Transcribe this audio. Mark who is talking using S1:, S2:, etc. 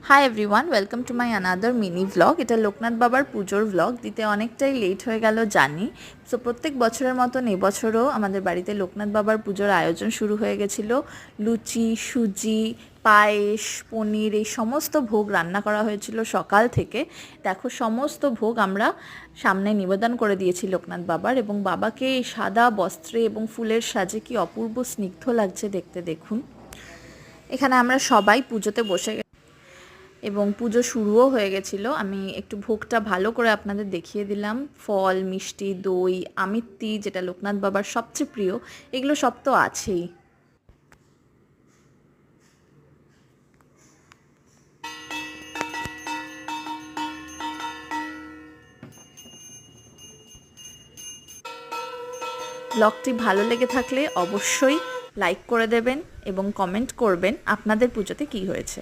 S1: Hi everyone, welcome to my another mini vlog. এটা লোকনাথ বাবার পুজোর ভ্লগ দিতে অনেকটাই লেট হয়ে গেল জানি। সো প্রত্যেক বছরের মতন এবছরও আমাদের বাড়িতে লোকনাথ বাবার পুজোর আয়োজন শুরু হয়ে গেছিলো। লুচি, সুজি, পায়েস, পনির এই সমস্ত ভোগ রান্না করা হয়েছিল সকাল থেকে। দেখো, সমস্ত ভোগ আমরা সামনে নিবেদন করে দিয়েছি লোকনাথ বাবার, এবং বাবাকে এই সাদা বস্ত্রে এবং ফুলের সাজে কি অপূর্ব স্নিগ্ধ লাগছে দেখতে। দেখুন, এখানে আমরা সবাই পুজোতে বসে এবং পুজো শুরুও হয়ে গেছিলো। আমি একটু ভোগটা ভালো করে আপনাদের দেখিয়ে দিলাম। ফল, মিষ্টি, দই, আমিত্তি যেটা লোকনাথ বাবার সবচেয়ে প্রিয়, এগুলো সব তো আছেই। ব্লগটি ভালো লেগে থাকলে অবশ্যই লাইক করে দেবেন এবং কমেন্ট করবেন আপনাদের পুজোতে কী হয়েছে।